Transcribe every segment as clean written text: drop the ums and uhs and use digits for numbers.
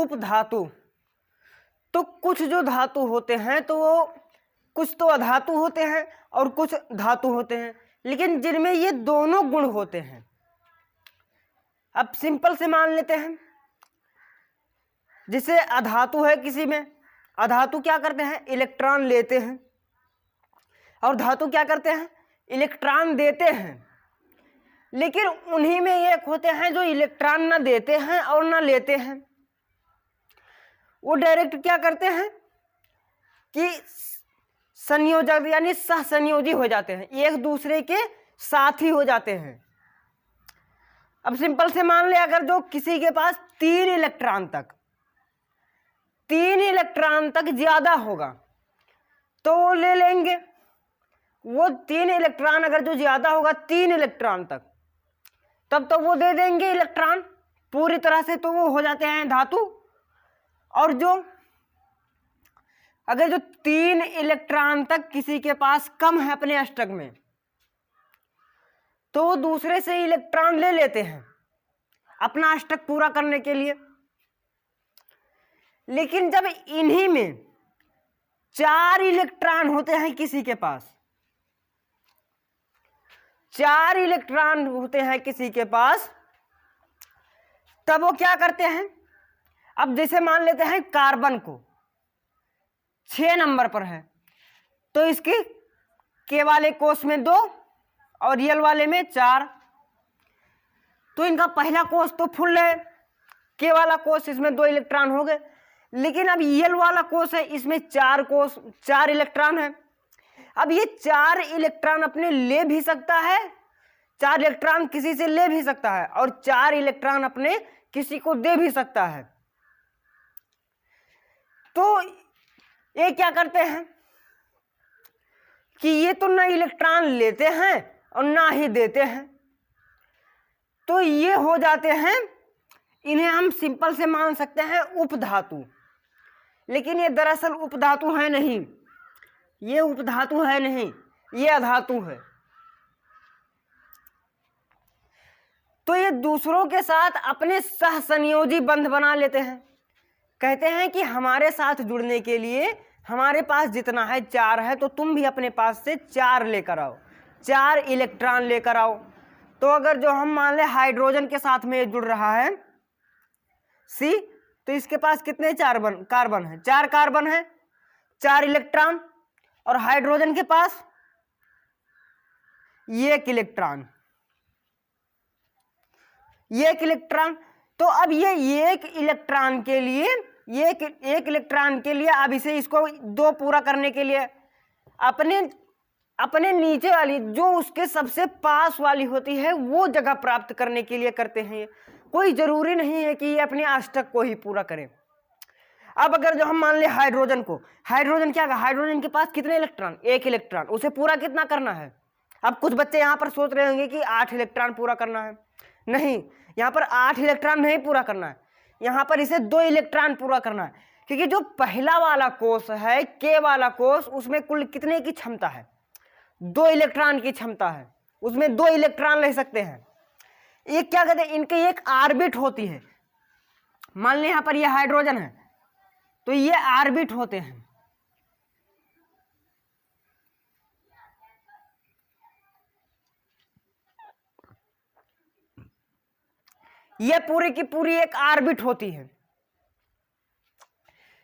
उपधातु। तो कुछ जो धातु होते हैं तो वो कुछ तो अधातु होते हैं और कुछ धातु होते हैं, लेकिन जिनमें ये दोनों गुण होते हैं। अब सिंपल से मान लेते हैं, जैसे अधातु है किसी में, अधातु क्या करते हैं, इलेक्ट्रॉन लेते हैं, और धातु क्या करते हैं, इलेक्ट्रॉन देते हैं। लेकिन उन्हीं में एक होते हैं जो इलेक्ट्रॉन ना देते हैं और ना लेते हैं। वो डायरेक्ट क्या करते हैं कि संयोजक यानी सहसंयोजी हो जाते हैं, एक दूसरे के साथ ही हो जाते हैं। अब सिंपल से मान ले, अगर जो किसी के पास 3 इलेक्ट्रॉन तक ज्यादा होगा तो वो ले लेंगे। वो 3 इलेक्ट्रॉन अगर जो ज्यादा होगा 3 इलेक्ट्रॉन तक, तब तो वो दे देंगे इलेक्ट्रॉन पूरी तरह से, तो वो हो जाते हैं धातु। और जो अगर जो 3 इलेक्ट्रॉन तक किसी के पास कम है अपने अष्टक में, तो वो दूसरे से इलेक्ट्रॉन ले लेते हैं अपना अष्टक पूरा करने के लिए। लेकिन जब इन्हीं में 4 इलेक्ट्रॉन होते हैं किसी के पास, 4 इलेक्ट्रॉन होते हैं किसी के पास, तब वो क्या करते हैं, अब जैसे मान लेते हैं कार्बन को 6 नंबर पर है, तो इसके के वाले कोष में 2 और यल वाले में 4, तो इनका पहला कोष तो फुल है, के वाला कोष इसमें 2 इलेक्ट्रॉन हो गए। लेकिन अब यल वाला कोष है, इसमें 4 इलेक्ट्रॉन है। अब ये 4 इलेक्ट्रॉन अपने ले भी सकता है, 4 इलेक्ट्रॉन किसी से ले भी सकता है, और 4 इलेक्ट्रॉन अपने किसी को दे भी सकता है। तो ये क्या करते हैं कि ये तो ना इलेक्ट्रॉन लेते हैं और ना ही देते हैं, तो ये हो जाते हैं, इन्हें हम सिंपल से मान सकते हैं उपधातु। लेकिन ये दरअसल उपधातु है नहीं, ये उपधातु है नहीं, ये अधातु है। तो ये दूसरों के साथ अपने सहसंयोजी बंध बना लेते हैं। कहते हैं कि हमारे साथ जुड़ने के लिए हमारे पास जितना है 4 है, तो तुम भी अपने पास से 4 लेकर आओ, 4 इलेक्ट्रॉन लेकर आओ। तो अगर जो हम मान ले हाइड्रोजन के साथ में जुड़ रहा है C, तो इसके पास कितने कार्बन है, 4 कार्बन है, 4 इलेक्ट्रॉन, और हाइड्रोजन के पास 1 इलेक्ट्रॉन, 1 इलेक्ट्रॉन। तो अब ये 1 इलेक्ट्रॉन के लिए, एक इलेक्ट्रॉन के लिए, अब इसे इसको 2 पूरा करने के लिए अपने नीचे वाली जो उसके सबसे पास वाली होती है वो जगह प्राप्त करने के लिए करते हैं। कोई जरूरी नहीं है कि ये अपने अष्टक को ही पूरा करें। अब अगर जो हम मान ले हाइड्रोजन को, हाइड्रोजन क्या, हाइड्रोजन के पास कितने इलेक्ट्रॉन, 1 इलेक्ट्रॉन, उसे पूरा कितना करना है। अब कुछ बच्चे यहाँ पर सोच रहे होंगे कि 8 इलेक्ट्रॉन पूरा करना है। नहीं, यहाँ पर 8 इलेक्ट्रॉन नहीं पूरा करना है, यहाँ पर इसे 2 इलेक्ट्रॉन पूरा करना है। क्योंकि जो पहला वाला कोष है, के वाला कोष, उसमें कुल कितने की क्षमता है, 2 इलेक्ट्रॉन की क्षमता है, उसमें 2 इलेक्ट्रॉन ले सकते हैं। ये क्या कहते हैं, इनके एक ऑर्बिट होती है। मान लें यहाँ पर ये हाइड्रोजन है, तो ये ऑर्बिट होते हैं। ये पूरी की पूरी एक ऑर्बिट होती है,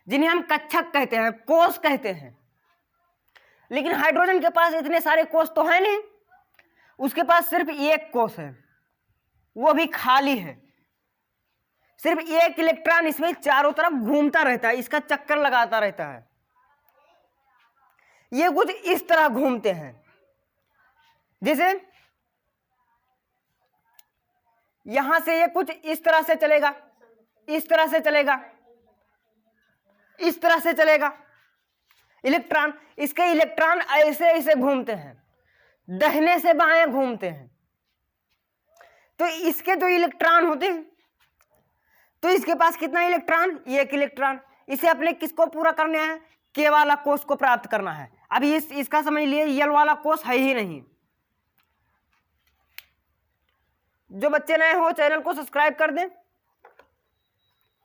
जिन्हें हम कक्षक कहते हैं, कोष कहते हैं। लेकिन हाइड्रोजन के पास इतने सारे कोष तो है नहीं, उसके पास सिर्फ 1 कोष है, वो भी खाली है। सिर्फ 1 इलेक्ट्रॉन इसमें चारों तरफ घूमता रहता है, इसका चक्कर लगाता रहता है। ये कुछ इस तरह घूमते हैं, जैसे यहां से ये कुछ इस तरह से चलेगा, इस तरह से चलेगा, इस तरह से चलेगा इलेक्ट्रॉन। इसके इलेक्ट्रॉन ऐसे ऐसे घूमते हैं, दाहिने से बाएं घूमते हैं। तो इसके जो इलेक्ट्रॉन होते हैं, तो इसके पास कितना इलेक्ट्रॉन, 1 इलेक्ट्रॉन। इसे अपने किसको पूरा करना है, के वाला कोष को प्राप्त करना है। अभी इसका समझ लिए यल वाला कोष है ही नहीं। जो बच्चे नए हो चैनल को सब्सक्राइब कर दें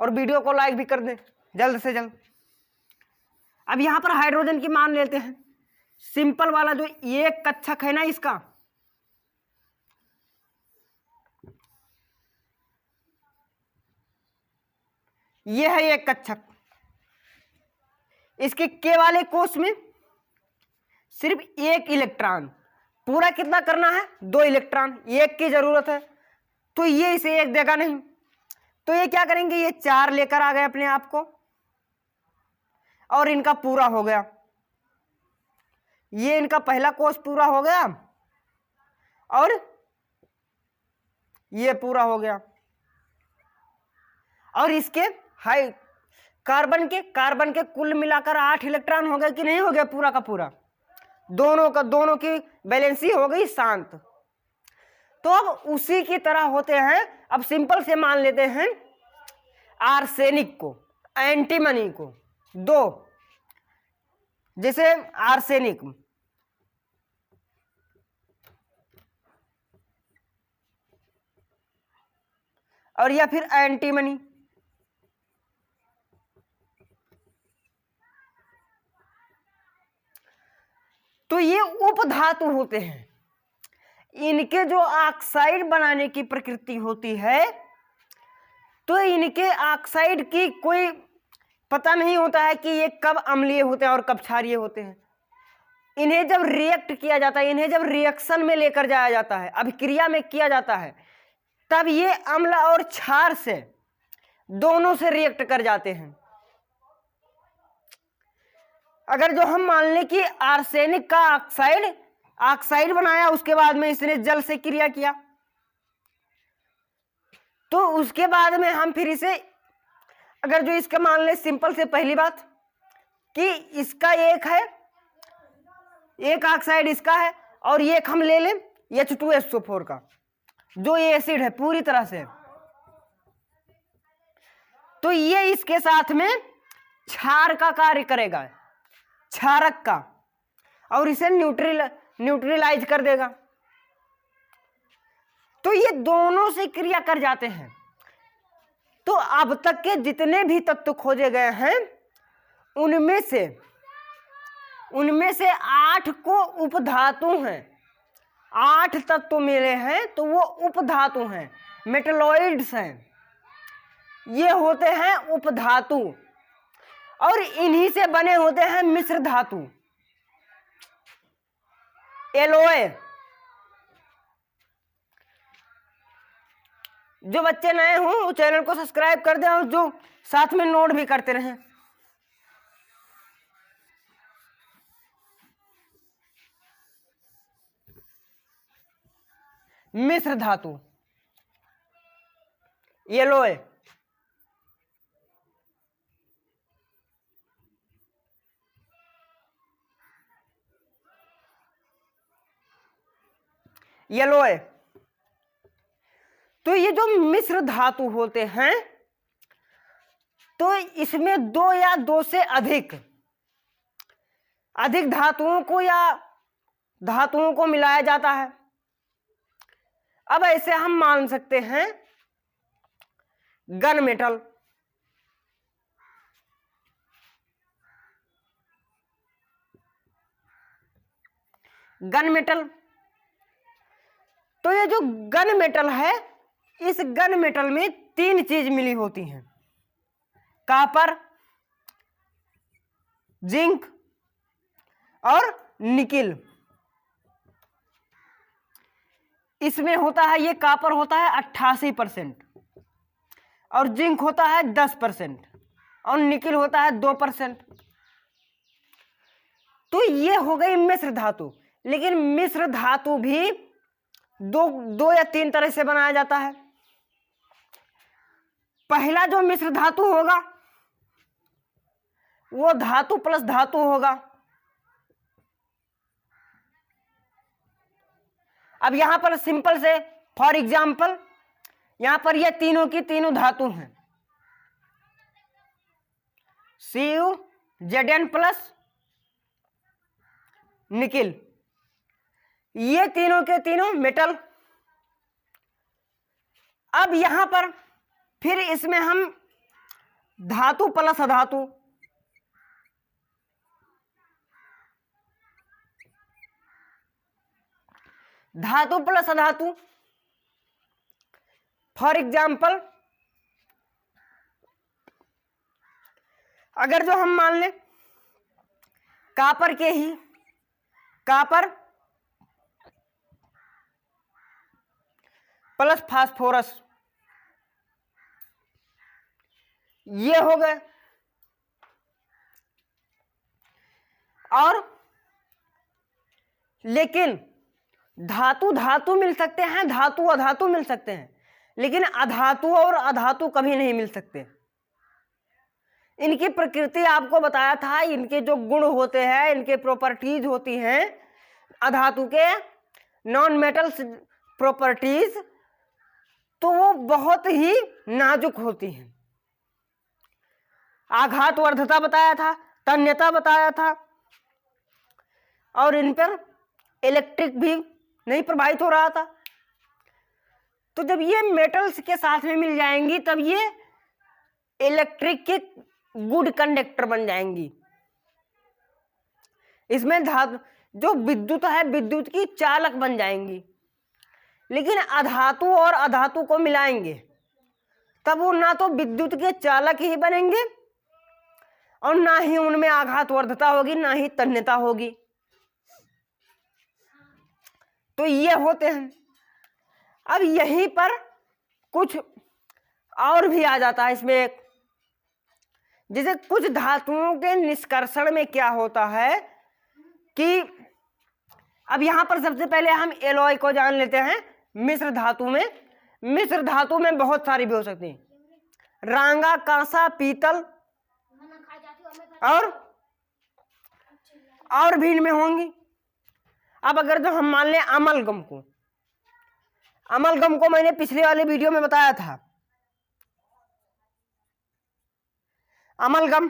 और वीडियो को लाइक भी कर दें जल्द से जल्द। अब यहां पर हाइड्रोजन की मान लेते हैं, सिंपल वाला जो एक कक्षक है ना इसका, ये है एक कक्षक। इसके के वाले कोष में सिर्फ एक इलेक्ट्रॉन, पूरा कितना करना है 2 इलेक्ट्रॉन, एक की जरूरत है, तो ये इसे एक देगा नहीं, तो ये क्या करेंगे, ये 4 लेकर आ गए अपने आप को और इनका पूरा हो गया। ये इनका पहला कोष पूरा हो गया और ये पूरा हो गया। और इसके हाई कार्बन के कुल मिलाकर 8 इलेक्ट्रॉन हो गए कि नहीं हो गया पूरा का पूरा, दोनों की बैलेंसी हो गई शांत। तो अब उसी की तरह होते हैं, अब सिंपल से मान लेते हैं आर्सेनिक को, एंटीमनी को 2, जैसे आर्सेनिक और या फिर एंटीमनी, तो ये उपधातु होते हैं। इनके जो ऑक्साइड बनाने की प्रकृति होती है, तो इनके ऑक्साइड की कोई पता नहीं होता है कि ये कब अम्लीय होते हैं और कब क्षारीय होते हैं। इन्हें जब रिएक्ट किया जाता है, इन्हें जब रिएक्शन में लेकर जाया जाता है, अभिक्रिया में किया जाता है, तब ये अम्ल और क्षार से दोनों से रिएक्ट कर जाते हैं। अगर जो हम मान लें कि आर्सेनिक का ऑक्साइड बनाया, उसके बाद में इसने जल से क्रिया किया, तो उसके बाद में हम फिर इसे, अगर जो इसका मान लें सिंपल से पहली बात कि इसका एक है, एक ऑक्साइड इसका है और एक हम ले लें H2SO4 का, जो ये एसिड है पूरी तरह से, तो ये इसके साथ में क्षार का कार्य करेगा, क्षारक का, और इसे न्यूट्रलाइज कर देगा। तो ये दोनों से क्रिया कर जाते हैं। तो अब तक के जितने भी तत्व खोजे गए हैं उनमें से 8 को उपधातु हैं, 8 तत्व मिले हैं तो वो उपधातु हैं, मेटलॉइड्स हैं, ये होते हैं उपधातु, और इन्हीं से बने होते हैं मिश्र धातु, एलॉय। जो बच्चे नए हों वो चैनल को सब्सक्राइब कर दें और जो साथ में नोट भी करते रहें। मिश्र धातु एलॉय, एलॉय। तो ये जो मिश्र धातु होते हैं, तो इसमें 2 या 2 से अधिक धातुओं को या धातुओं को मिलाया जाता है। अब ऐसे हम मान सकते हैं गन मेटल, तो ये जो गन मेटल है, इस गन मेटल में 3 चीज मिली होती हैं, कॉपर, जिंक और निकिल। इसमें होता है, ये कॉपर होता है 88% और जिंक होता है 10% और निकिल होता है 2%। तो ये हो गई मिश्र धातु। लेकिन मिश्र धातु भी दो या 3 तरह से बनाया जाता है। पहला जो मिश्र धातु होगा वो धातु प्लस धातु होगा। अब यहां पर सिंपल से फॉर एग्जाम्पल यहां पर ये तीनों की तीनों धातु हैं, Cu Zn प्लस निकिल, ये तीनों के तीनों मेटल। अब यहां पर फिर इसमें हम धातु प्लस अधातु, धातु प्लस अधातु। फॉर एग्जाम्पल, अगर जो हम मान लें कापर के ही, कापर प्लस फास्फोरस, ये हो गए। और लेकिन धातु धातु मिल सकते हैं, धातु अधातु मिल सकते हैं, लेकिन अधातु और अधातु कभी नहीं मिल सकते। इनकी प्रकृति आपको बताया था, इनके जो गुण होते हैं, इनके प्रॉपर्टीज होती हैं, अधातु के नॉन मेटल्स प्रॉपर्टीज, तो वो बहुत ही नाजुक होती हैं। आघातवर्धता बताया था, तन्यता बताया था, और इन पर इलेक्ट्रिक भी नहीं प्रभावित हो रहा था। तो जब ये मेटल्स के साथ में मिल जाएंगी तब ये इलेक्ट्रिक के गुड कंडक्टर बन जाएंगी। इसमें धातु जो विद्युत है, विद्युत की चालक बन जाएंगी। लेकिन अधातु और अधातु को मिलाएंगे तब वो ना तो विद्युत के चालक ही बनेंगे और ना ही उनमें आघातवर्धता होगी, ना ही तन्यता होगी। तो ये होते हैं। अब यहीं पर कुछ और भी आ जाता है इसमें एक, जैसे कुछ धातुओं के निष्कर्षण में क्या होता है कि अब यहां पर सबसे पहले हम एलॉय को जान लेते हैं। मिश्र धातु में बहुत सारी भी हो सकती हैं, रांगा, कांसा, पीतल और भी इनमें होंगी। अब अगर जो हम मान लें अमलगम को मैंने पिछले वाले वीडियो में बताया था। अमलगम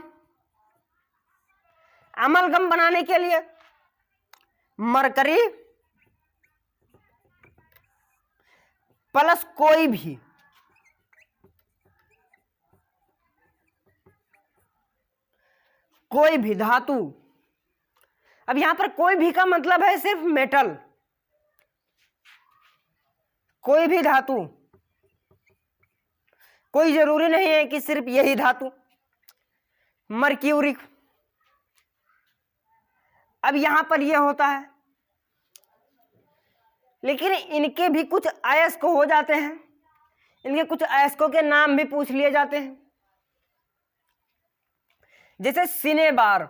बनाने के लिए मरकरी प्लस कोई भी धातु। अब यहां पर कोई भी का मतलब है सिर्फ मेटल, कोई भी धातु, कोई जरूरी नहीं है कि सिर्फ यही धातु। मर्क्यूरी, अब यहां पर यह होता है, लेकिन इनके भी कुछ अयस्क हो जाते हैं। इनके कुछ अयस्कों के नाम भी पूछ लिए जाते हैं, जैसे सिनेबार,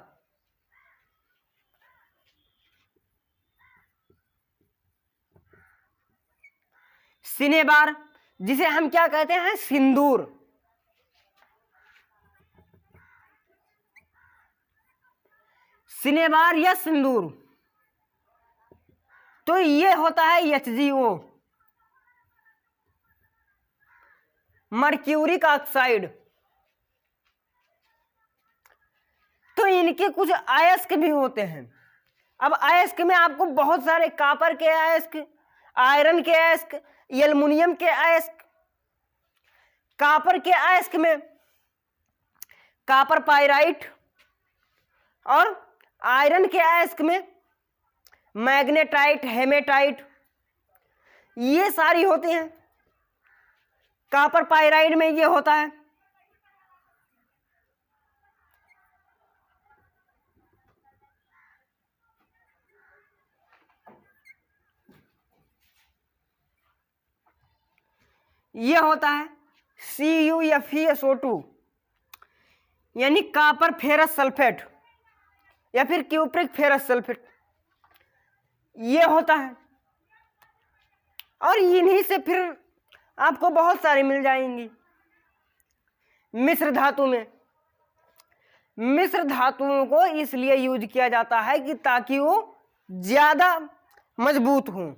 जिसे हम क्या कहते हैं, सिंदूर। सिनेबार या सिंदूर, तो ये होता है HgO, मर्क्यूरिक ऑक्साइड। तो इनके कुछ अयस्क भी होते हैं। अब अयस्क में आपको बहुत सारे कॉपर के अयस्क, आयरन के अयस्क, एल्युमिनियम के अयस्क। कॉपर के अयस्क में कॉपर पाइराइट और आयरन के अयस्क में मैग्नेटाइट, हेमेटाइट, ये सारी होती हैं। कॉपर पाइराइड में ये होता है। ये होता है CuFeSO2, यानी कॉपर फेरस सल्फेट या फिर क्यूप्रिक फेरस सल्फेट, ये होता है। और इन्हीं से फिर आपको बहुत सारी मिल जाएंगी। मिश्र धातुओं को इसलिए यूज किया जाता है कि ताकि वो ज्यादा मजबूत हों।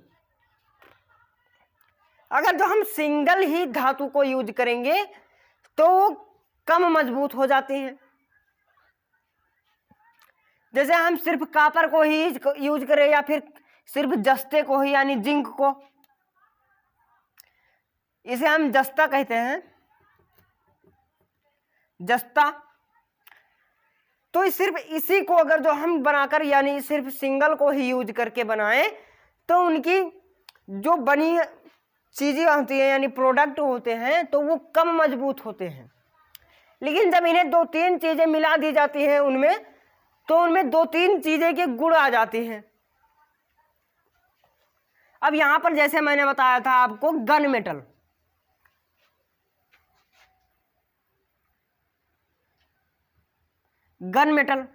अगर जो हम सिंगल ही धातु को यूज करेंगे तो वो कम मजबूत हो जाती हैं। जैसे हम सिर्फ कॉपर को ही यूज करें या फिर सिर्फ जस्ते को ही, यानी जिंक को, इसे हम जस्ता कहते हैं। जस्ता। तो सिर्फ इसी को अगर जो हम बनाकर यानी सिर्फ सिंगल को ही यूज करके बनाएं तो उनकी जो बनी चीजें होती हैं यानी प्रोडक्ट होते हैं तो वो कम मजबूत होते हैं। लेकिन जब इन्हें 2-3 चीजें मिला दी जाती हैं उनमें, तो उनमें 2-3 चीजें के गुण आ जाती हैं। अब यहां पर जैसे मैंने बताया था आपको gun metal, gun metal,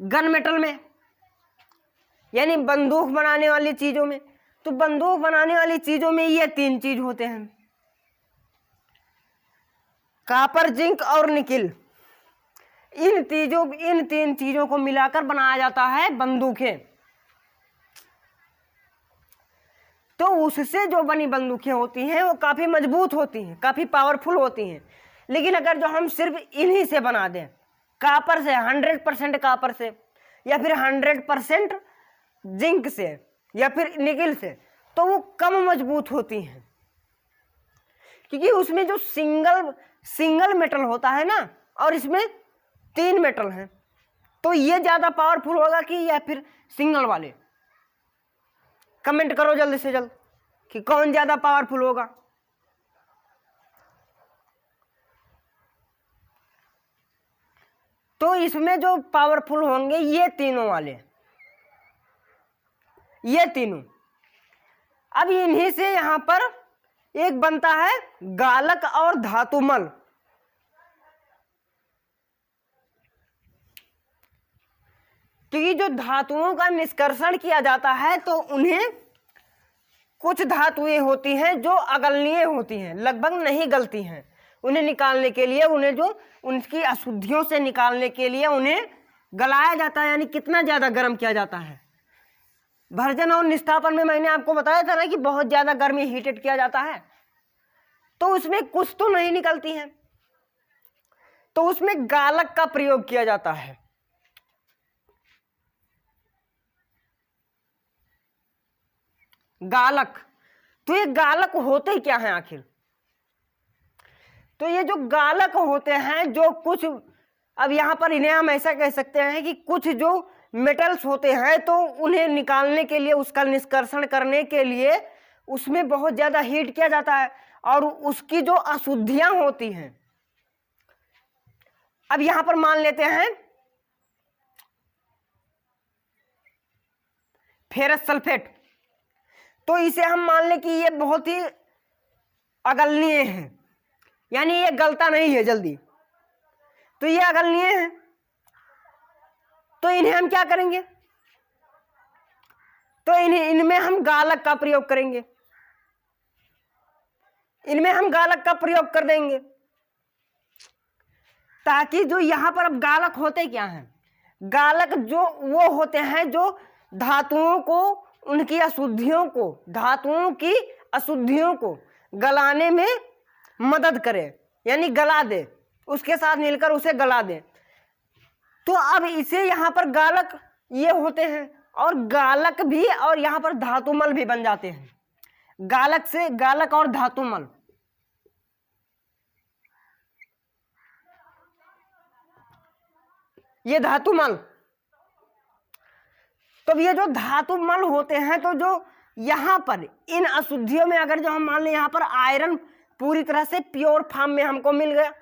gun metal में यानी बंदूक बनाने वाली चीजों में, तो बंदूक बनाने वाली चीजों में ये 3 चीज होते हैं, कॉपर, जिंक और निकिल। इन 3 चीजों को मिलाकर बनाया जाता है बंदूकें। तो उससे जो बनी बंदूकें होती हैं वो काफी मजबूत होती हैं, काफी पावरफुल होती हैं। लेकिन अगर जो हम सिर्फ इन्हीं से बना दें, कॉपर से, 100% कॉपर से, या फिर 100% जिंक से, या फिर निकिल से, तो वो कम मजबूत होती हैं, क्योंकि उसमें जो सिंगल मेटल होता है ना, और इसमें 3 मेटल हैं, तो ये ज्यादा पावरफुल होगा कि या फिर सिंगल वाले। कमेंट करो जल्दी से जल्द कि कौन ज्यादा पावरफुल होगा। तो इसमें जो पावरफुल होंगे ये तीनों वाले, ये तीनों। अब इन्हीं से यहां पर एक बनता है गालक और धातुमल। क्योंकि जो धातुओं का निष्कर्षण किया जाता है तो उन्हें कुछ धातुएं होती हैं जो अगलनीय होती हैं, लगभग नहीं गलती हैं। उन्हें निकालने के लिए, उन्हें जो उनकी अशुद्धियों से निकालने के लिए उन्हें गलाया जाता है, यानी कितना ज्यादा गर्म किया जाता है। भर्जन और निस्तापन में मैंने आपको बताया था ना कि बहुत ज्यादा गर्मी हीटेड किया जाता है, तो उसमें कुछ तो नहीं निकलती हैं, तो उसमें गालक का प्रयोग किया जाता है। गालक, तो ये गालक होते क्या हैं आखिर? तो ये जो गालक होते हैं, जो कुछ, अब यहां पर इन्हें हम ऐसा कह सकते हैं कि कुछ जो मेटल्स होते हैं तो उन्हें निकालने के लिए, उसका निष्कर्षण करने के लिए उसमें बहुत ज्यादा हीट किया जाता है, और उसकी जो अशुद्धियां होती हैं, अब यहां पर मान लेते हैं फेरस सल्फेट, तो इसे हम मान लें कि ये बहुत ही अगलनीय है, यानी ये गलता नहीं है जल्दी, तो ये अगलनीय है। तो इन्हें हम क्या करेंगे? तो इनमें हम गालक का प्रयोग करेंगे, इनमें हम गालक का प्रयोग कर देंगे, ताकि जो यहां पर अब गालक होते क्या हैं? गालक जो वो होते हैं जो धातुओं को, उनकी अशुद्धियों को, धातुओं की अशुद्धियों को गलाने में मदद करे, यानी गला दे, उसके साथ मिलकर उसे गला दे। तो अब इसे यहां पर गालक ये होते हैं, और गालक भी, और यहां पर धातुमल भी बन जाते हैं। गालक से गालक और धातुमल, ये धातुमल। तो ये जो धातुमल होते हैं, तो जो यहां पर इन अशुद्धियों में अगर जो हम मान लें यहां पर आयरन पूरी तरह से प्योर फॉर्म में हमको मिल गया,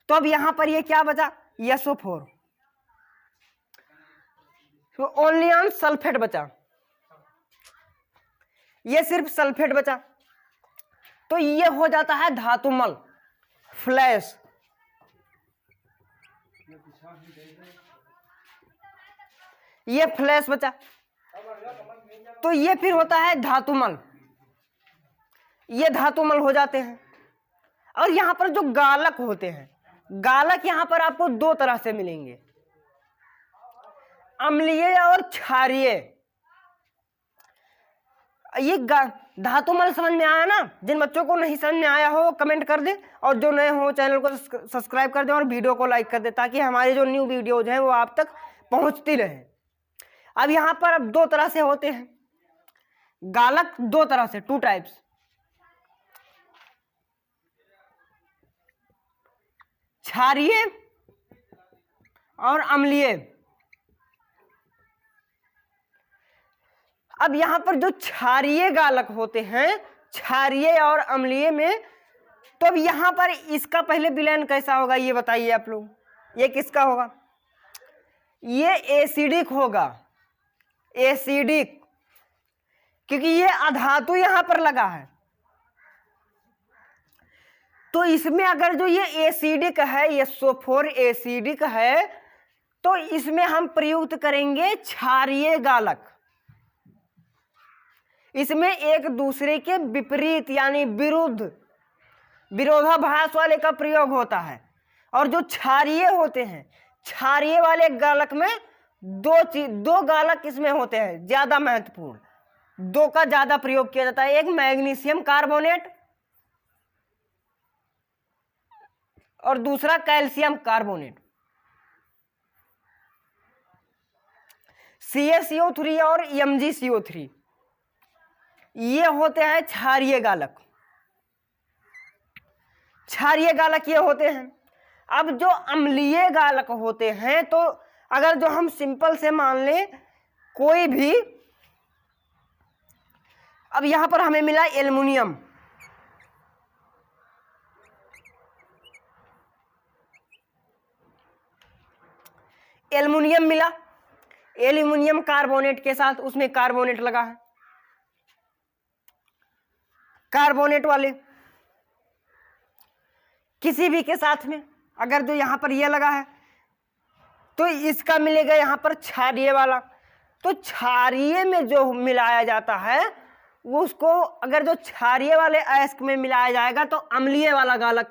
तो अब यहां पर ये क्या बचा? SO4, तो ओनली ऑन सल्फेट बचा, ये सिर्फ सल्फेट बचा, तो ये हो जाता है धातुमल, फ्लैश। ये फ्लैश बचा, तो ये फिर होता है धातुमल, ये धातुमल हो जाते हैं। और यहां पर जो गालक होते हैं, गालक यहां पर आपको 2 तरह से मिलेंगे, अम्लीय और क्षारीय। ये धातुमल समझ में आया ना? जिन बच्चों को नहीं समझ में आया हो कमेंट कर दें, और जो नए हो चैनल को सब्सक्राइब कर दें और वीडियो को लाइक कर दें, ताकि हमारी जो न्यू वीडियोज हैं वो आप तक पहुंचती रहे। अब यहां पर अब 2 तरह से होते हैं गालक, 2 तरह से, 2 टाइप्स। क्षारीय और अम्लीय। अब यहां पर जो क्षारीय गालक होते हैं, क्षारीय और अम्लीय में, तो अब यहां पर इसका पहले विलयन कैसा होगा ये बताइए आप लोग। ये किसका होगा? ये एसिडिक होगा, एसिडिक, क्योंकि ये अधातु यहां पर लगा है। तो इसमें अगर जो ये एसिडिक है, ये SO4 एसिडिक है, तो इसमें हम प्रयुक्त करेंगे क्षारीय गालक। इसमें एक दूसरे के विपरीत यानी विरुद्ध, विरोधाभास वाले का प्रयोग होता है। और जो क्षारीय होते हैं, क्षारीय वाले गालक में दो गालक इसमें होते हैं ज्यादा महत्वपूर्ण, दो का ज्यादा प्रयोग किया जाता है। एक मैग्नीशियम कार्बोनेट और दूसरा कैल्शियम कार्बोनेट, CaCO3 और MgCO3, ये होते हैं क्षारीय गालक। क्षारीय गालक ये होते हैं। अब जो अम्लीय गालक होते हैं, तो अगर जो हम सिंपल से मान लें कोई भी, अब यहां पर हमें मिला एल्युमिनियम, एल्युमिनियम मिला, एल्युमिनियम कार्बोनेट के साथ उसमें कार्बोनेट लगा है, कार्बोनेट वाले किसी भी के साथ में अगर जो यहां पर ये लगा है, तो इसका मिलेगा यहां पर क्षारीय वाला। तो क्षारीय में जो मिलाया जाता है वो उसको, अगर जो क्षारीय वाले अयस्क में मिलाया जाएगा तो अम्लीय वाला गालक,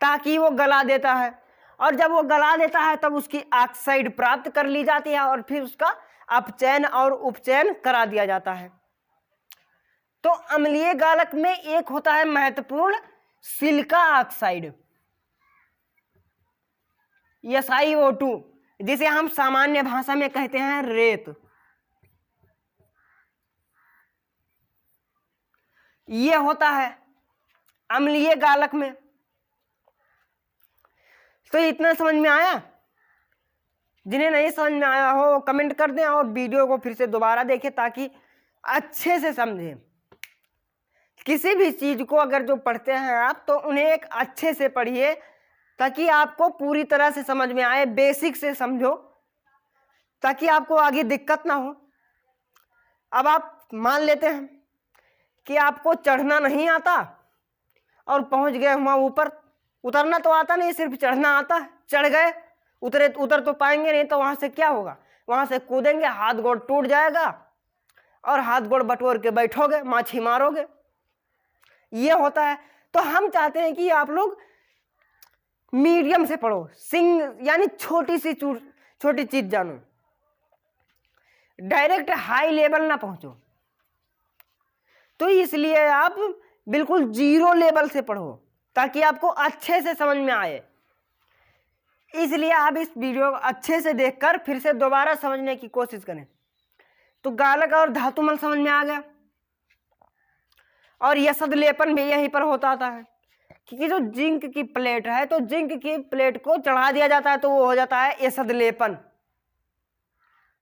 ताकि वो गला देता है। और जब वो गला देता है तब उसकी ऑक्साइड प्राप्त कर ली जाती है और फिर उसका अपचयन और उपचयन करा दिया जाता है। तो अम्लीय गालक में एक होता है महत्वपूर्ण सिलिका ऑक्साइड, SiO2, जिसे हम सामान्य भाषा में कहते हैं रेत। ये होता है अम्लीय गालक में। तो इतना समझ में आया? जिन्हें नहीं समझ में आया हो कमेंट कर दें और वीडियो को फिर से दोबारा देखें ताकि अच्छे से समझें। किसी भी चीज को अगर जो पढ़ते हैं आप, तो उन्हें एक अच्छे से पढ़िए ताकि आपको पूरी तरह से समझ में आए, बेसिक से समझो ताकि आपको आगे दिक्कत ना हो। अब आप मान लेते हैं कि आपको चढ़ना नहीं आता और पहुंच गए वहां ऊपर, उतरना तो आता नहीं, सिर्फ चढ़ना आता है, चढ़ गए, उतर तो पाएंगे नहीं, तो वहां से क्या होगा? वहां से कूदेंगे, हाथ गोड़ टूट जाएगा और हाथ गोड़ बटोर के बैठोगे, माछी मारोगे। ये होता है। तो हम चाहते हैं कि आप लोग मीडियम से पढ़ो, यानी छोटी चीज जानो, डायरेक्ट हाई लेवल ना पहुंचो। तो इसलिए आप बिल्कुल 0 लेवल से पढ़ो ताकि आपको अच्छे से समझ में आए। इसलिए आप इस वीडियो को अच्छे से देखकर फिर से दोबारा समझने की कोशिश करें। तो गालक और धातुमल समझ में आ गया। और यसद लेपन भी यहीं पर होता है, क्योंकि जो जिंक की प्लेट है, तो जिंक की प्लेट को चढ़ा दिया जाता है तो वो हो जाता है यसद लेपन।